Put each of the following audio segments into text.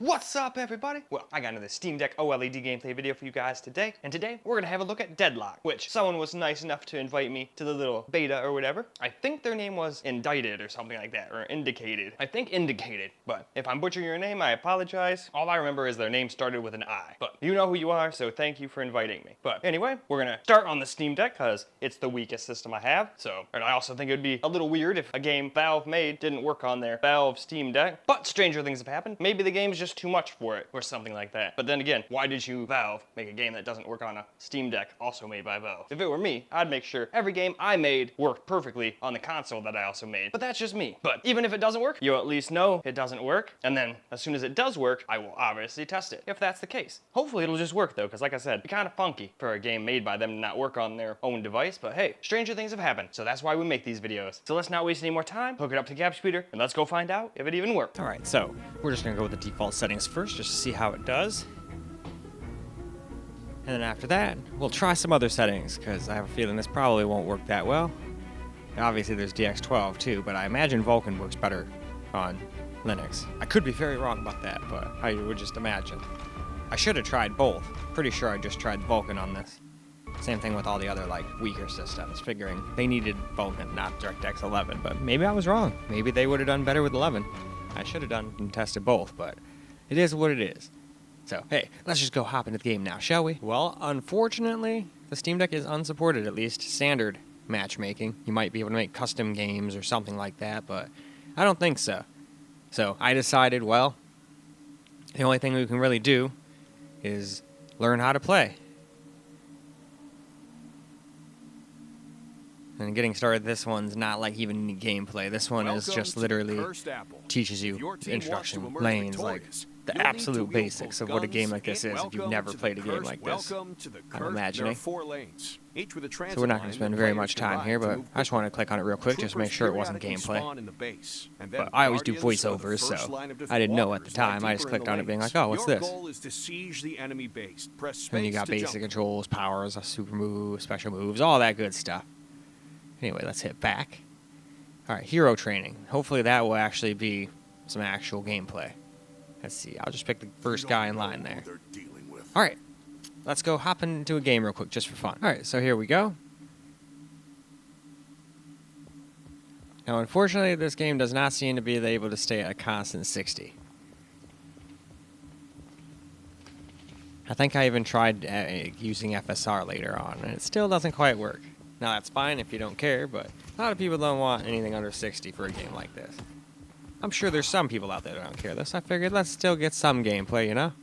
What's up, everybody? Well, I got another Steam Deck OLED gameplay video for you guys today, and today we're gonna have a look at Deadlock, which someone was nice enough to invite me to the little beta or whatever. I think their name was Indicted or something like that, or Indicated. I think Indicated, but if I'm butchering your name, I apologize. All I remember is their name started with an I, but you know who you are, so thank you for inviting me. But anyway, we're gonna start on the Steam Deck because it's the weakest system I have, and I also think it would be a little weird if a game Valve made didn't work on their Valve Steam Deck, but stranger things have happened. Maybe the game's just too much for it or something like that. But then again, why did you, Valve, make a game that doesn't work on a Steam Deck also made by Valve? If it were me, I'd make sure every game I made worked perfectly on the console that I also made. But that's just me. But even if it doesn't work, you'll at least know it doesn't work. And then as soon as it does work, I will obviously test it, if that's the case. Hopefully it'll just work though, because like I said, it'd be kind of funky for a game made by them to not work on their own device. But hey, stranger things have happened. So that's why we make these videos. So let's not waste any more time, hook it up to Gap Speeder, and let's go find out if it even works. All right, so we're just gonna go with the default settings first, just to see how it does. And then after that, we'll try some other settings, because I have a feeling this probably won't work that well. Obviously there's DX12 too, but I imagine Vulkan works better on Linux. I could be very wrong about that, but I would just imagine. I should have tried both. Pretty sure I just tried Vulkan on this. Same thing with all the other weaker systems, figuring they needed Vulkan, not DirectX 11, but maybe I was wrong. Maybe they would have done better with 11. I should have done and tested both, but it is what it is. So, hey, let's just go hop into the game now, shall we? Well, unfortunately, the Steam Deck is unsupported, at least standard matchmaking. You might be able to make custom games or something like that, but I don't think so. So, I decided, well, the only thing we can really do is learn how to play. And getting started, this one's not like even any gameplay. This one is just literally teaches you instruction lanes, like the absolute basics of what a game like this is if you've never played a game like this, I'm imagining. So we're not going to spend very much time here, but I just want to click on it real quick just to make sure it wasn't gameplay. But I always do voiceovers, so I didn't know at the time. I just clicked on it being like, oh, what's this? And you got basic controls, powers, super moves, special moves, all that good stuff. Anyway, let's hit back. Alright, hero training. Hopefully that will actually be some actual gameplay. Let's see, I'll just pick the first guy in line there. Alright, let's go hop into a game real quick just for fun. Alright, so here we go. Now, unfortunately, this game does not seem to be able to stay at a constant 60. I think I even tried using FSR later on, and it still doesn't quite work. Now, that's fine if you don't care, but a lot of people don't want anything under 60 for a game like this. I'm sure there's some people out there that don't care this. I figured let's still get some gameplay, you know?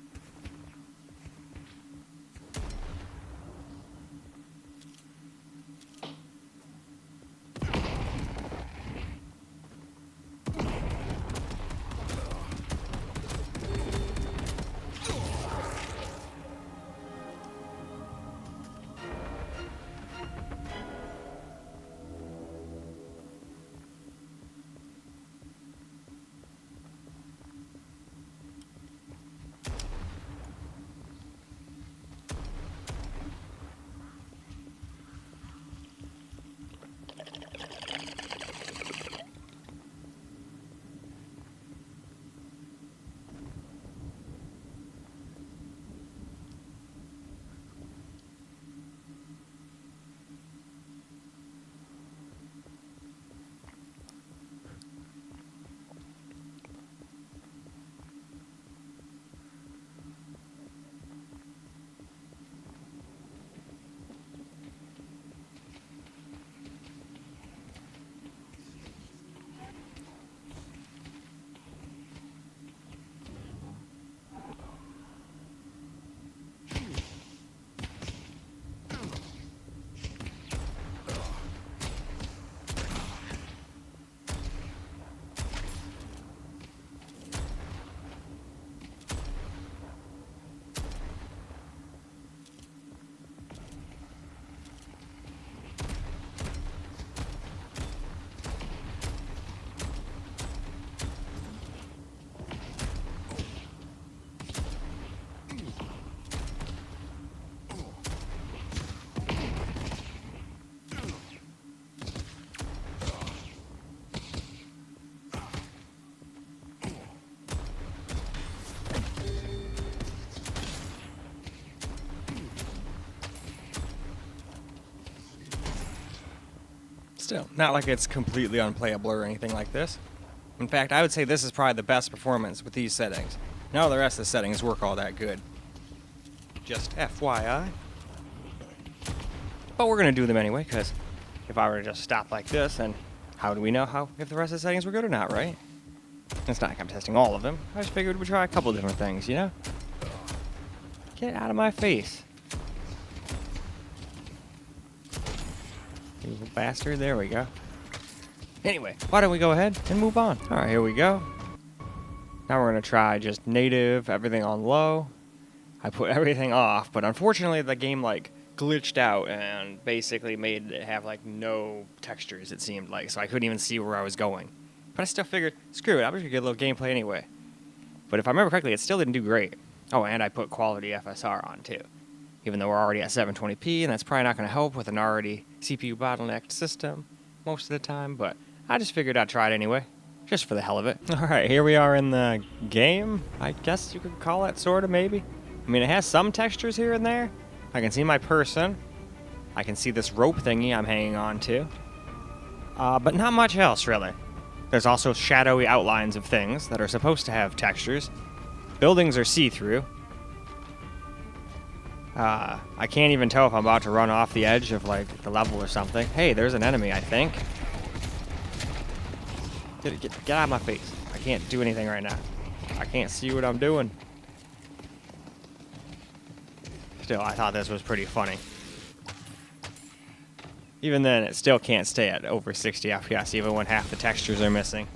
still, not like it's completely unplayable or anything like this. In fact, I would say this is probably the best performance with these settings. None of the rest of the settings work all that good. Just FYI. But we're going to do them anyway, because if I were to just stop like this, then how do we know if the rest of the settings were good or not, right? It's not like I'm testing all of them. I just figured we'd try a couple different things, you know? Get out of my face. You little bastard. There we go. Anyway, why don't we go ahead and move on? Alright, here we go. Now we're going to try just native, everything on low. I put everything off, but unfortunately the game like glitched out and basically made it have like no textures, it seemed like, so I couldn't even see where I was going. But I still figured, screw it, I'm just going to get a little gameplay anyway. But if I remember correctly, it still didn't do great. Oh, and I put quality FSR on too. Even though we're already at 720p, and that's probably not going to help with an already CPU bottlenecked system most of the time, but I just figured I'd try it anyway, just for the hell of it. Alright, here we are in the game, I guess you could call it, sort of, maybe. I mean, it has some textures here and there. I can see my person. I can see this rope thingy I'm hanging on to. But not much else, really. There's also shadowy outlines of things that are supposed to have textures. Buildings are see-through. I can't even tell if I'm about to run off the edge of, like, the level or something. Hey, there's an enemy, I think. Get out of my face. I can't do anything right now. I can't see what I'm doing. Still, I thought this was pretty funny. Even then, it still can't stay at over 60 FPS, even when half the textures are missing.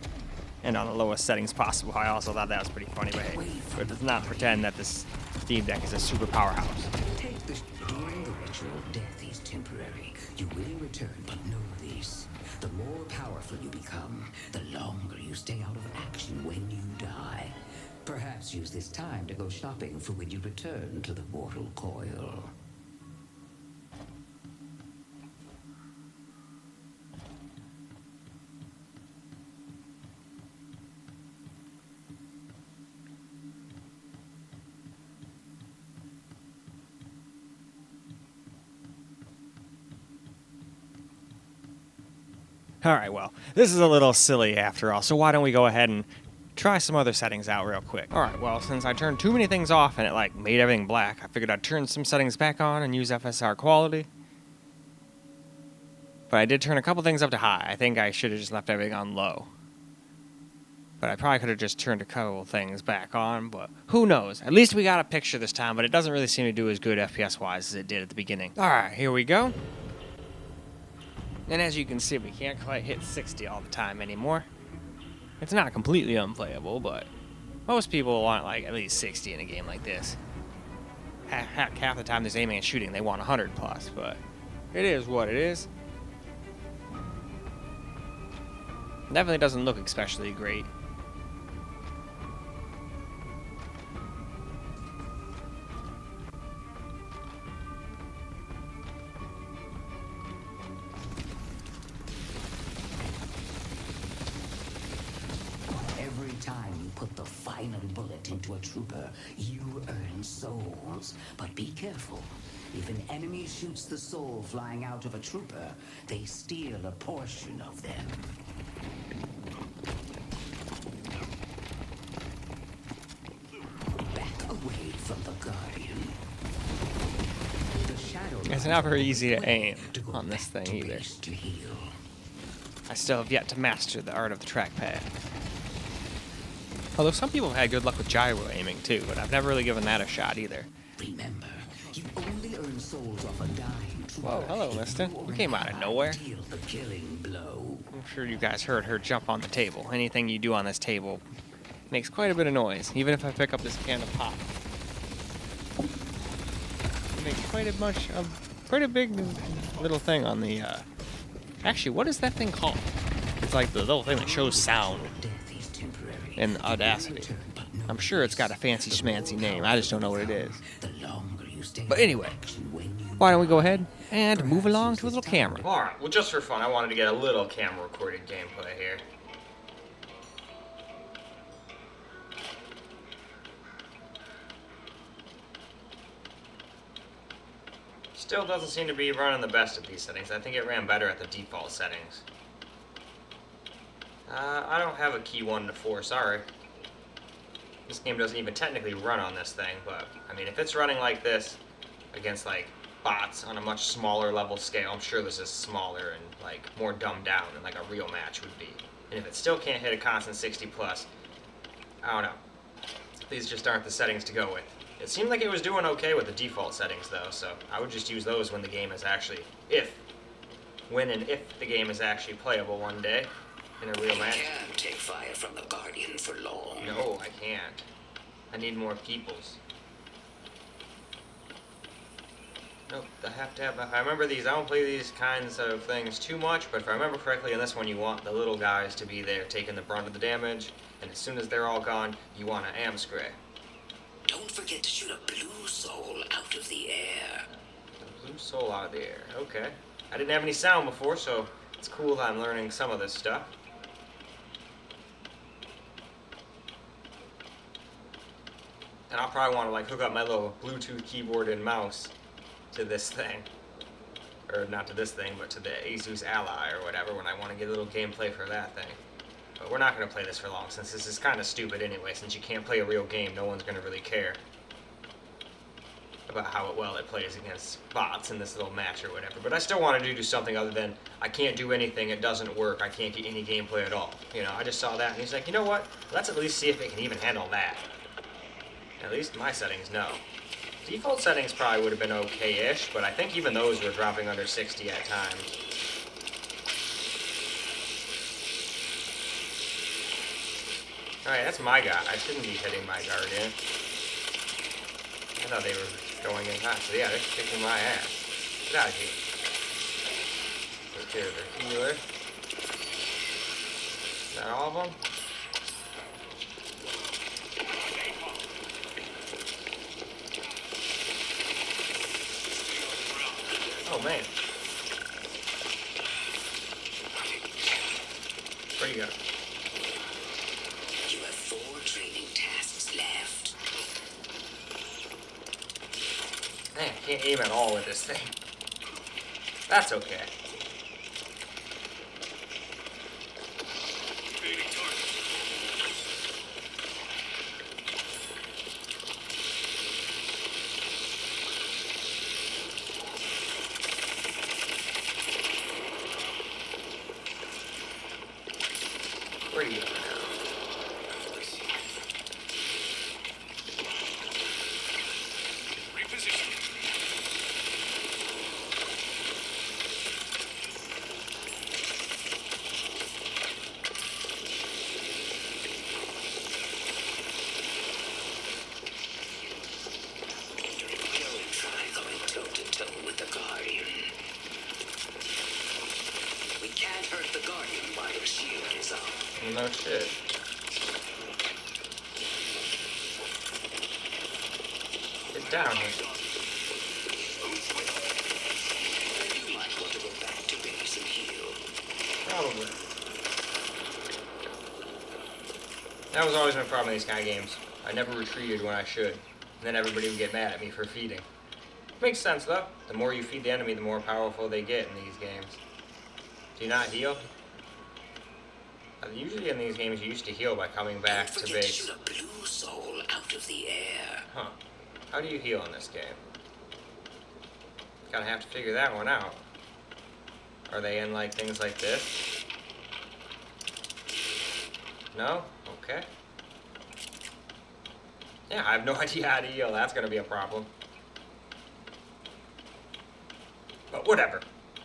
And on the lowest settings possible. I also thought that was pretty funny, but hey, it does not pretend that this Steam Deck is a super powerhouse. During the ritual, death is temporary. You will return, but know this. The more powerful you become, the longer you stay out of action when you die. Perhaps use this time to go shopping for when you return to the mortal coil. Alright, well, this is a little silly after all, so why don't we go ahead and try some other settings out real quick. Alright, well, since I turned too many things off and it, like, made everything black, I figured I'd turn some settings back on and use FSR quality. But I did turn a couple things up to high. I think I should have just left everything on low. But I probably could have just turned a couple things back on, but who knows? At least we got a picture this time, but it doesn't really seem to do as good FPS-wise as it did at the beginning. Alright, here we go. And as you can see, we can't quite hit 60 all the time anymore. It's not completely unplayable, but most people want like at least 60 in a game like this. Half the time there's aiming and shooting, they want 100 plus, but it is what it is. Definitely doesn't look especially great. Put the final bullet into a trooper, you earn souls. But be careful. If an enemy shoots the soul flying out of a trooper, they steal a portion of them. Back away from the Guardian. The shadow It's not very easy to aim on this thing either. To heal. I still have yet to master the art of the trackpad. Although some people have had good luck with gyro aiming too, but I've never really given that a shot either. Remember, you only earn souls off a dying trooper. Whoa, hello, mister. You came out of nowhere. Deal the killing blow. I'm sure you guys heard her jump on the table. Anything you do on this table makes quite a bit of noise, even if I pick up this can of pop. It makes quite a big little thing on the, Actually, what is that thing called? It's like the little thing that shows sound in Audacity. I'm sure it's got a fancy schmancy name. I just don't know what it is. But anyway, why don't we go ahead and move along to a little camera. Alright, well just for fun, I wanted to get a little camera recorded gameplay here. Still doesn't seem to be running the best at these settings. I think it ran better at the default settings. I don't have a key 1 to 4, sorry. This game doesn't even technically run on this thing, but, I mean, if it's running like this against, like, bots on a much smaller level scale, I'm sure this is smaller and, like, more dumbed down than, like, a real match would be. And if it still can't hit a constant 60 plus, I don't know. These just aren't the settings to go with. It seemed like it was doing okay with the default settings, though, so I would just use those when the game is actually, when and if the game is actually playable one day in a real match. You can't take fire from the Guardian for long. No, I can't. I need more peoples. Nope, I have to have, if I remember these, I don't play these kinds of things too much, but if I remember correctly in this one, you want the little guys to be there taking the brunt of the damage, and as soon as they're all gone, you want to am spray. Don't forget to shoot a blue soul out of the air. A blue soul out of the air, okay. I didn't have any sound before, so it's cool that I'm learning some of this stuff. And I'll probably want to like hook up my little Bluetooth keyboard and mouse to this thing. Or not to this thing, but to the Asus Ally or whatever when I want to get a little gameplay for that thing. But we're not going to play this for long since this is kind of stupid anyway. Since you can't play a real game, no one's going to really care about how well it plays against bots in this little match or whatever. But I still wanted to do something other than I can't do anything, it doesn't work, I can't get any gameplay at all. You know, I just saw that and he's like, you know what? Let's at least see if it can even handle that. At least my settings, no. Default settings probably would have been okay-ish, but I think even those were dropping under 60 at times. Alright, that's my guy. I shouldn't be hitting my Guardian. I thought they were going in hot, so yeah, they're kicking my ass. Get out of here. Take care of their healer. Is that all of them? Oh man. Where'd you go? You have 4 training tasks left. Man, I can't aim at all with this thing. That's okay. Where are you going now? No shit. Get down here. You might want to go back to base and heal. Probably. That was always my problem in these kind of games. I never retreated when I should. And then everybody would get mad at me for feeding. Makes sense though. The more you feed the enemy, the more powerful they get in these games. Do you not heal? Usually in these games you used to heal by coming back to base. Shoot a blue soul out of the air. Huh. How do you heal in this game? Gotta have to figure that one out. Are they in like things like this? No? Okay. Yeah, I have no idea how to heal. That's gonna be a problem. But whatever.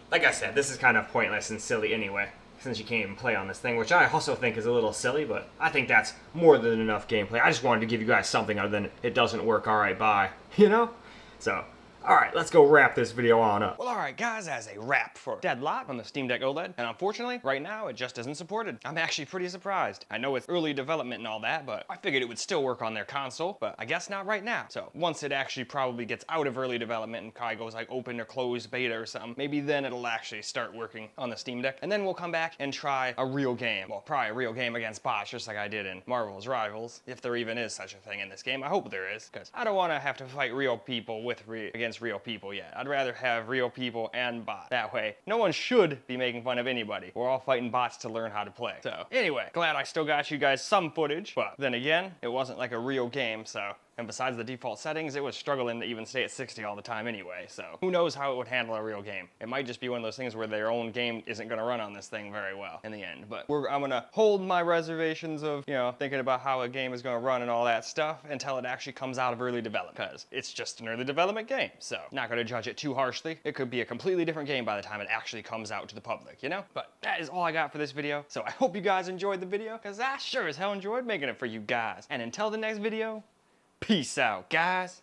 Like I said, this is kind of pointless and silly anyway, since you can't even play on this thing, which I also think is a little silly, but I think that's more than enough gameplay. I just wanted to give you guys something other than it doesn't work, alright, bye. You know? So, alright, let's go wrap this video on up. Well, alright guys, as a wrap for Deadlock on the Steam Deck OLED, and unfortunately, right now, it just isn't supported. I'm actually pretty surprised. I know it's early development and all that, but I figured it would still work on their console, but I guess not right now. So, once it actually probably gets out of early development and probably goes like open or closed beta or something, maybe then it'll actually start working on the Steam Deck, and then we'll come back and try a real game. Well, probably a real game against bots, just like I did in Marvel's Rivals, if there even is such a thing in this game. I hope there is, because I don't want to have to fight real people against against real people yet. I'd rather have real people and bots. That way, no one should be making fun of anybody. We're all fighting bots to learn how to play. So anyway, glad I still got you guys some footage, but then again, it wasn't like a real game, so. And besides the default settings, it was struggling to even stay at 60 all the time anyway, so who knows how it would handle a real game. It might just be one of those things where their own game isn't gonna run on this thing very well in the end. But I'm gonna hold my reservations of, you know, thinking about how a game is gonna run and all that stuff until it actually comes out of early development, because it's just an early development game, so not gonna judge it too harshly. It could be a completely different game by the time it actually comes out to the public, you know? But that is all I got for this video, so I hope you guys enjoyed the video, because I sure as hell enjoyed making it for you guys. And until the next video, peace out, guys.